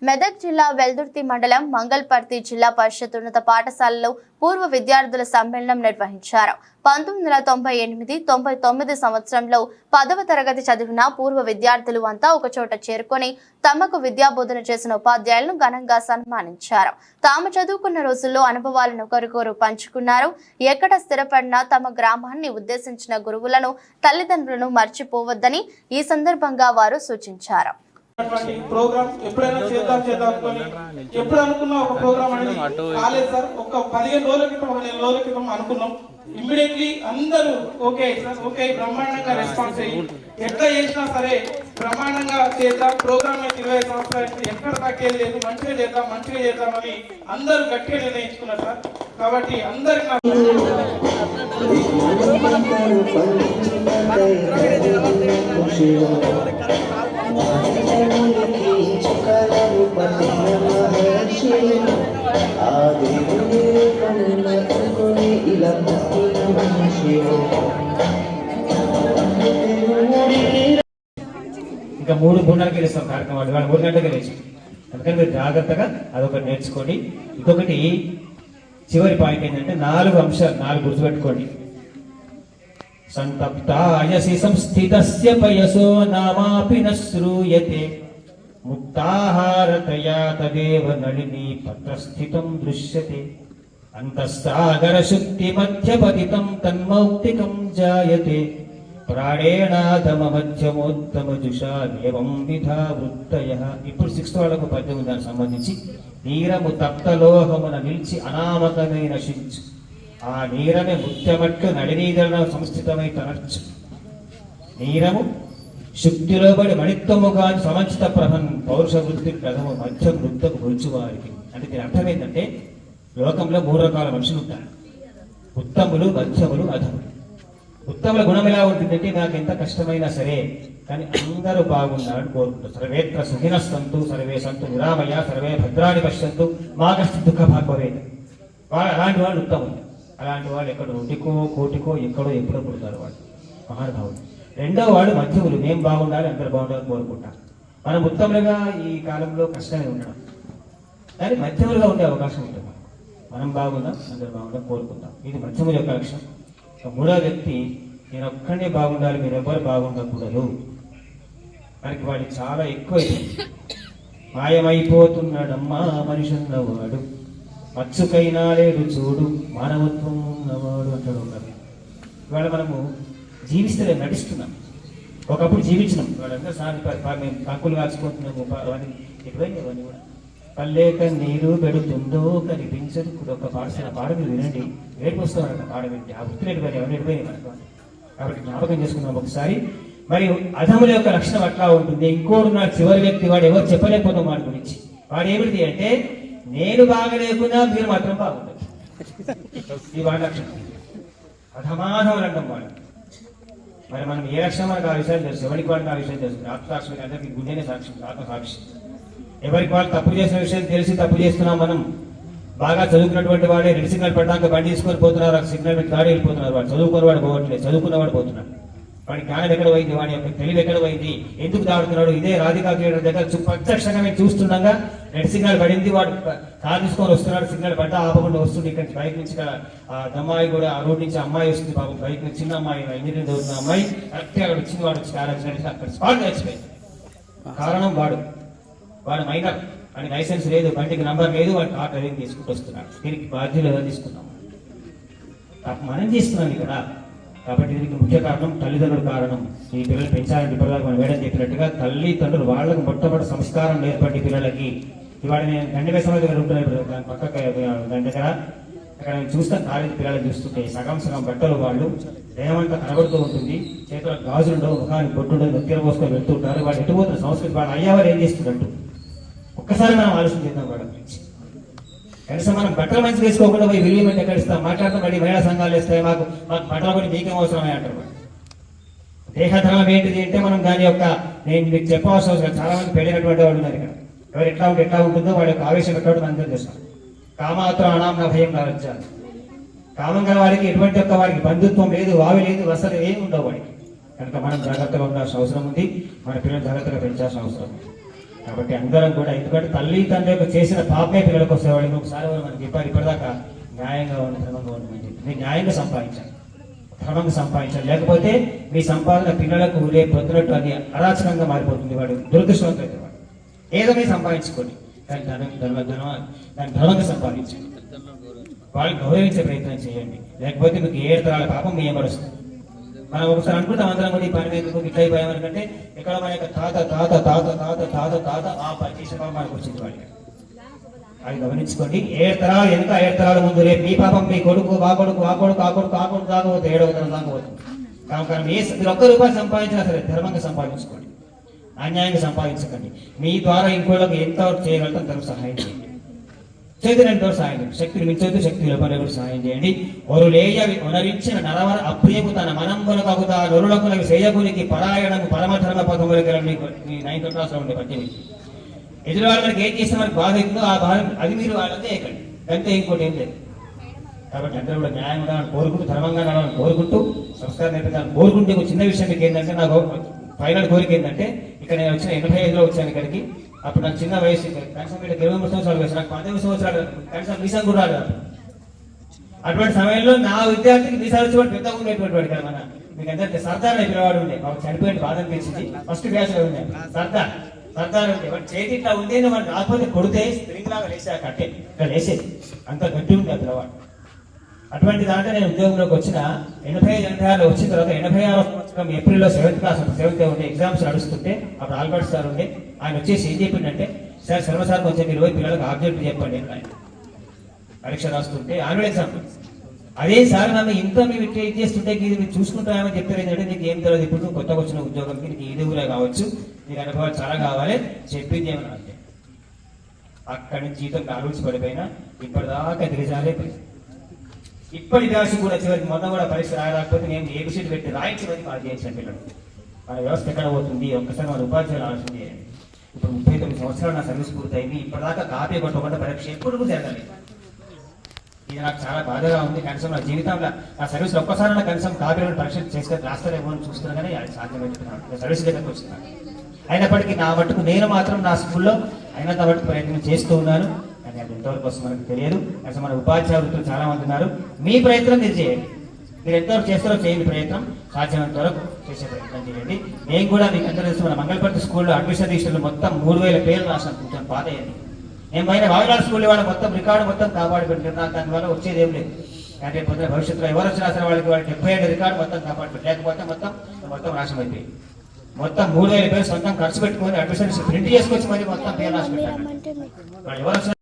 మెదక్ జిల్లా వెల్దుర్తి మండలం మంగళపర్తి జిల్లా పరిషత్ ఉన్నత పాఠశాలలో పూర్వ విద్యార్థుల సమ్మేళనం నిర్వహించారు. 1998-99 సంవత్సరంలో 10వ తరగతి చదివిన పూర్వ విద్యార్థులు అంతా ఒకచోట చేరుకొని తమకు విద్యాబోధన చేసిన ఉపాధ్యాయులను ఘనంగా సన్మానించారు. తాము చదువుకున్న రోజుల్లో అనుభవాలను ఒకరికొకరు పంచుకున్నారు. ఎక్కడ స్థిరపడినా తమ గ్రామాన్ని ఉద్దేశించిన గురువులను, తల్లిదండ్రులను మర్చిపోవద్దని ఈ సందర్భంగా వారు సూచించారు. ప్రోగ్రామ్ ఎప్పుడైనా చేద్దాం అనుకుని ఎప్పుడు అనుకున్నా ఒక ప్రోగ్రామ్ అనేది కాలేదు సార్. ఒక 15 రోజుల క్రితం 15 రోజుల క్రితం అనుకున్నాం. ఇమ్మీడియట్లీ అందరూ ఓకే సార్, ఓకే బ్రహ్మాండంగా రెస్పాన్స్ అయ్యి ఎట్లా చేసినా సరే బ్రహ్మాండంగా చేద్దాం, ప్రోగ్రామ్ 20 సంవత్సరాలు ఎక్కడ తగ్గేది లేదు, మంచిగా చేద్దామని అందరూ గట్టిగా నిర్ణయించుకున్నారు సార్. కాబట్టి అందరికి ఇంకా 3:30కి వెళ్ళేస్తాం కార్యక్రమాలు. 3 గంటలకు వెళ్ళేసి అందుకని మీరు జాగ్రత్తగా అదొకటి నేర్చుకోండి. ఇంకొకటి చివరి పాయింట్ ఏంటంటే 4 అంశాలు, 4 గుర్తుపెట్టుకోండి. సంతప్తాయసి సంస్థితస్య పయసో నామాపి న శ్రూయతే ముక్తాహారతయా తదేవ నళినీ పత్రస్థితం దృశ్యతే అంతఃసాగర శుద్ధి మధ్యపతితం తన్మౌక్తికం జాయతే ప్రాణేనాధమ మధ్యమోత్తమ జుషాదేవం విధా వృత్తయః. ఇప్పుడు 6th వాళ్ళకు పద్యం దానికి సంబంధించి నీరము తప్తలోహమున నిలిచి అనామకమైన శించు ఆ నీరమే ముత్యమట్లు నడినీదరణ సంస్థితమై తనర్చు నీరము శుద్ధిలో పడి మణిత్వముగా సమంచిత ప్రభన్ పౌరుష వృద్ధి ప్రథమ మధ్యం వృద్ధకు గొలుచు వారికి. అంటే దీని అర్థం ఏంటంటే లోకంలో 3 రకాల మనుషులు ఉంటారు: ఉత్తములు, మధ్యములు, అధములు. ఉత్తముల గుణం ఎలా ఉంటుందంటే నాకు ఎంత కష్టమైనా సరే కానీ అందరూ బాగున్నారని కోరుకుంటారు. సర్వేత్ర సుఖినస్సంతు సర్వే సంతు నిరామయ సర్వే భద్రాన్ని పశ్యంతు మా కష్ట దుఃఖ భాగవలేదు. అలాంటి వాళ్ళు ఉత్తములు. అలాంటి వాళ్ళు ఎక్కడో 1 కోటికో ఎక్కడో ఎప్పుడో పుడతారు వాళ్ళు మహానుభావులు. రెండవ వాడు మధ్యములు. మేము బాగుండాలి, అందరూ బాగుండాలని కోరుకుంటాం. మనం ఉత్తములుగా ఈ కాలంలో కష్టమే ఉండడం, కానీ మధ్యములుగా ఉండే అవకాశం ఉంటుంది. మనం బాగుందాం, అందరూ బాగుండాలి కోరుకుంటాం. ఇది మధ్యముల యొక్క లక్షణం. 3వ వ్యక్తి నేను ఒక్కడే బాగుండాలి, మీరు ఎవరు బాగుండకూడదు. మనకి వాడికి చాలా ఎక్కువ మాయమైపోతున్నాడమ్మా మనిషి ఉన్నవాడు, మత్సుకైనా లేడు చూడు మానవత్వం ఉన్నవాడు అంటాడు ఉన్నారు. ఇవాళ మనము జీవిస్తే నటిస్తున్నాం. ఒకప్పుడు జీవించినాం. వాళ్ళందరూ మేము కాకులు కాల్చుకుంటున్నాము. ఎప్పుడైనా ఇవన్నీ కూడా పల్లెక నీరు పెడుతుందో కనిపించదు. ఒక పాఠశాల పాడ మీరు వినండి, ఏడుపు వస్తామంట పాడ వింటే. ఆ వృత్తులేడు పని ఎవరు ఎడిపోయినాయి మనకు. కాబట్టి జ్ఞాపకం చేసుకుందాం ఒకసారి. మరి అధముల యొక్క లక్షణం అట్లా ఉంటుంది. ఇంకోడు నా చివరి వ్యక్తి, వాడు ఎవరు చెప్పలేకపోతాం వాడి గురించి. వాడు ఏమిటి అంటే నేను బాగలేకున్నా మీరు మాత్రం బాగుంటుంది. ఈ వాడి లక్షణం అధమాధములు అంటాం వాడు. మరి మనం ఏ లక్షణం మనకు ఆ విషయాలు తెలుసు, ఎవరికి వాడికి ఆ విషయం తెలుసు. ఆత్మసాక్షి అందరికీ గుండెనే సాక్షి, ఆత్మసాక్షి. ఎవరికి వాళ్ళు తప్పు చేసిన విషయం తెలిసి తప్పు చేస్తున్నాం. మనం బాగా చదువుకున్నటువంటి వాడే రెడ్ సిగ్నల్ పడ్డాక బండి తీసుకొని పోతున్నారు, సిగ్నల్ పెట్టి గాడి వెళ్ళిపోతున్నారు. వాడు చదువుకున్నవాడు పోవట్లేదు, చదువుకున్నవాడు పోతున్నాడు. వాడి జ్ఞానం ఎక్కడ పోయింది, వాడి యొక్క తెలివి ఎక్కడ పోయింది, ఎందుకు దాడుతున్నాడు? ఇదే రాధికా థియేటర్ దగ్గర ప్రత్యక్షంగా మేము చూస్తుండగా రెడ్ సిగ్నల్ పడింది, వాడు కారు తీసుకొని వస్తున్నాడు. సిగ్నల్ పడ్డా ఆపకుండా వస్తుంది. ఇక్కడ బైక్ నుంచి అమ్మాయి కూడా ఆ రోడ్ నుంచి అమ్మాయి వస్తుంది. బాబు బైక్ నుంచి చిన్న అమ్మాయి, ఇంజనీరింగ్ చదువుతున్న అమ్మాయి కరెక్ట్గా అక్కడ వచ్చింది. వాడు వచ్చి కారు వచ్చినట్టు అక్కడ స్పాట్ చచ్చిపోయింది. కారణం వాడు మైనర్, వాడికి లైసెన్స్ లేదు, బండికి నంబర్ లేదు, వాడు కార్ డ్రైవింగ్ తీసుకుంటూ వస్తున్నాడు. దీనికి బాధ్యులు ఎలా తీసుకున్నాం? మనం తీసుకున్నాం ఇక్కడ. కాబట్టి దీనికి ముఖ్య కారణం తల్లిదండ్రుల కారణం. ఈ పిల్లలు పెంచాలంటే పిల్లలకు మనం వేయడం చెప్పినట్టుగా తల్లిదండ్రులు వాళ్ళకు మొట్టమొదటి సంస్కారం నేర్పండి పిల్లలకి. ఇవాళ నేను గండిపై సమాజ దగ్గర ఉంటున్నాను. దాని పక్కన దాని దగ్గర అక్కడ నేను చూస్తాను కాలేజీ పిల్లలు చూస్తుంటే సగం బట్టలు వాళ్ళు దేహమంతా కనబడుతూ ఉంటుంది. చేతులకు గాజులు ఉండవు, ముఖానికి బొట్టుండదు, నెత్తిన పోసుకొని వెళ్తుంటారు. వాళ్ళు ఎటుపోతున్న సంస్కృతి వాళ్ళు అయ్యేవారు ఏం చేస్తున్నట్టు ఒక్కసారి మనం ఆలోచన చేద్దాం. వాళ్ళ గురించి కనీసం మనం బట్టలు మంచి వేసుకోకుండా పోయి విలీమెంట్ ఎక్కడ ఇస్తాం, మాట్లాడతాం. మళ్ళీ మహిళా సంఘాలు వేస్తాయి, మాకు బట్టలు కూడా మీకేం అవసరమే అంటారు. దేహధర్మం ఏంటిది అంటే మనం దాని యొక్క నేను మీకు చెప్పవలసిన అవసరం. చాలా మంది పెళ్ళినటువంటి వాళ్ళు ఉన్నారు ఇక్కడ. ఎవరు ఎట్లా ఉంటుందో వాళ్ళ యొక్క ఆవేశం ఎట్లా అందరూ చేస్తాం. కామాత్రం అనామ్న భయం కావచ్చారు. కామం గల వాడికి ఎటువంటి యొక్క వాడికి బంధుత్వం లేదు, వావి లేదు, వసలు ఏమి ఉండవు వాడికి. కనుక మనం జాగ్రత్తగా ఉండాల్సిన అవసరం ఉంది. మన పిల్లలు జాగ్రత్తగా పెంచాల్సిన అవసరం ఉంది. కాబట్టి అందరం కూడా, ఎందుకంటే తల్లి తండ్రి యొక్క చేసిన పాపమే పిల్లలకు వస్తేవాళ్ళు ఒకసారి మనకి చెప్పారు ఇప్పటిదాకా న్యాయంగా ఉన్న ధర్మంగా ఉండమని చెప్పి. మీరు న్యాయంగా సంపాదించాలి, ధర్మంగా సంపాదించాలి. లేకపోతే మీ సంపాదన పిల్లలకు రేపు పొద్దునట్టు అది అరాచకంగా మారిపోతుంది. వాడు దురదృష్టవంతుడు వాడు. ఏదో మీరు సంపాదించుకోండి, కానీ దాన్ని ధర్మంగా సంపాదించండి. వాళ్ళు గౌరవించే ప్రయత్నం చేయండి, లేకపోతే మీకు ఏ తరాల పాపం మీ ఏమరుస్తుంది. మనం ఒకసారి అనుకుంటాం అందరం కూడా ఈ పని మీద ఇట్లా అయిపోయామనుకంటే ఇక్కడ మన యొక్క తాత తాత తాత తాత తాత తాత ఆ పని చేసే పాపం మనకు వచ్చింది వాడికి. అది గమనించుకోండి. 7 తరాలు వెనుక 7 తరాల ముందు రేపు మీ పాపం మీ కొడుకు ఆ కొడుకు ఆ కొడుకు ఆ కొడుకు ఆ కొడుకు దాకపోతే 7వ తరం దాకపోతుంది. కాబట్టి మీరు ₹1 సంపాదించినా సరే ధర్మంగా సంపాదించుకోండి, అన్యాయంగా సంపాదించకండి. మీ ద్వారా ఇంకోళ్ళకి ఎంతవరకు చేయగలుగుతాం అంతవరకు సహాయం చేయండి. చైతన్యంతో సహాయం చేయండి. శక్తిని మించొద్దు, శక్తి లోపల సహాయం చేయండి. ఒరులేయ ఒనరించిన నరవర అప్రియకు తన మనంబులకగుతా నొరులకులకి సేయకునికి పరాయణము పరమధర్మ పదములకి 9th క్లాస్లో ఉండే పద్యం. ఎదురువాళ్ళు మనకి ఏం చేస్తే మనకి బాధ అవుతుందో ఆ బాధ అది మీరు వాళ్ళంతే ఎక్కండి, అంతే, ఇంకోటి ఏం లేదు. కాబట్టి అందరూ కూడా న్యాయంగా ఉండాలని కోరుకుంటూ, ధర్మంగా ఉండాలని కోరుకుంటూ, సంస్కారం నేర్పించాలని కోరుకుంటే ఒక చిన్న విషయం మీకు ఏంటంటే, నాకు ఫైనల్ కోరిక ఏంటంటే, ఇక్కడ నేను వచ్చిన 85లో వచ్చాను ఇక్కడికి. అప్పుడు నాకు చిన్న వయసు, కనీసం వీళ్ళకి 23 సంవత్సరాలు వయసు, నాకు 18 సంవత్సరాలు, కనీసం వీసా కూడా రాలేదు. అటువంటి సమయంలో నా విద్యార్థికి వీసా వచ్చి వాడు పెద్దగా ఉండేటువంటి వాడు కదా. మన మీకు అందరికీ సర్దార్ అనే పిల్లవాడు ఉండే, మాకు చనిపోయిన బాధ అనిపించింది. ఫస్ట్ క్లాస్లో ఉండే సర్దార్ ఉండే, వాడు చేతి ఇట్లా ఉంటే వాడు రాకపోతే కొడితే స్ప్రింగ్ లాగా లేసా కట్టే ఇట్లా లేసేది, అంత గట్టి ఉండే ఆ పిల్లవాడు. అటువంటి దాంట్లో నేను ఉద్యోగంలోకి వచ్చిన 85-86లో వచ్చిన తర్వాత 86వ సంవత్సరం ఏప్రిల్లో 7th క్లాస్ ఉండే ఎగ్జామ్స్ నడుస్తుంటే అప్పుడు ఆల్బర్ట్ సార్ ఉండే. ఆయన వచ్చేసి ఏం చెప్పిండంటే, సార్ శర్మసార్ కొంచెం మీరు పిల్లలకు ఆబ్జెక్ట్ చెప్పండి. ఆయన పరీక్ష రాస్తుంటే ఆన్యువల్ ఎగ్జామ్, అదే సార్ నన్ను ఇంత మేము ఇట్లా ఇది చేస్తుంటే ఇది మీరు చూసుకుంటామని చెప్పారు. ఏంటంటే నీకు ఏం తెలియదు, ఇప్పుడు కొత్తగా వచ్చిన ఉద్యోగంకి నీకు ఏది కూడా కావచ్చు, నీకు అనుభవాలు చాలా కావాలి, చెప్పింది ఏమన్నా అంటే అక్కడి నుంచి జీతం ఆలోచి పడిపోయినా ఇప్పటిదాకా దిగజాలేపోయింది. ఇప్పటి దాసి కూడా చివరికి మొత్తం కూడా పరీక్ష రాయకపోతే నేను ఏబిసిడి పెట్టి రాయించమని కాల్ చేసిన పిల్లలు. మన వ్యవస్థ ఎక్కడ పోతుంది, ఒక్కసారి మన ఉపాధ్యాయులు ఆలోచన చేయండి. ఇప్పుడు 39 సంవత్సరాలు నా సర్వీస్ పూర్తయింది, ఇప్పటిదాకా కాపీ కొట్టకుండా పరీక్ష ఎప్పుడు జరగలేదు. ఇది నాకు చాలా బాధగా ఉంది. కనీసం నా జీవితంలో నా సర్వీస్లో ఒక్కసారి కనీసం కాపీ పరీక్ష చేసుకొని రాస్తారేమో అని చూస్తున్నాను, కానీ అది సాధ్యమవుతున్నాను. సర్వీస్ దగ్గరకు వచ్చినాను. అయినప్పటికీ నా మట్టుకు నేను మాత్రం నా స్కూల్లో అయినంత మట్టుకు ప్రయత్నం చేస్తూ ఉన్నాను. కానీ అది ఎంతవరకు వస్తుంది మనకు తెలియదు. కనీసం మన ఉపాధ్యాయ వృత్తులు చాలా మంది ఉన్నారు. మీ ప్రయత్నం మీరు చేయండి, మీరు ఎంతవరకు చేస్తారో చేయండి, ప్రయత్నం సాధ్యమైనంత వరకు చేసే ప్రయత్నం చేయండి. నేను కూడా మీకు అందరూ తెలుసు, మన మంగళపర్తి స్కూల్లో అడ్మిషన్ రిజిస్టర్లు మొత్తం 3000 పేర్లు రాసాను. కొంచెం పాత అయ్యింది. నేను పైన వాయులాల స్కూల్ వాళ్ళ మొత్తం రికార్డు మొత్తం కాపాడి పెట్టారు. నాకు దానివల్ల వచ్చేది ఏం లేదు. అంటే పొద్దున భవిష్యత్తులో ఎవరు వచ్చి రాసిన వాళ్ళకి 77 రికార్డు మొత్తం కాపాడి పెట్టారు. లేకపోతే మొత్తం నాశనం అయిపోయింది. మొత్తం 3000 పేరు సొంతం ఖర్చు పెట్టుకొని అడ్మిషన్ ప్రింట్ చేసుకొచ్చి మరి మొత్తం పేరు రాసి పెట్టారు. ఎవరు వచ్చిన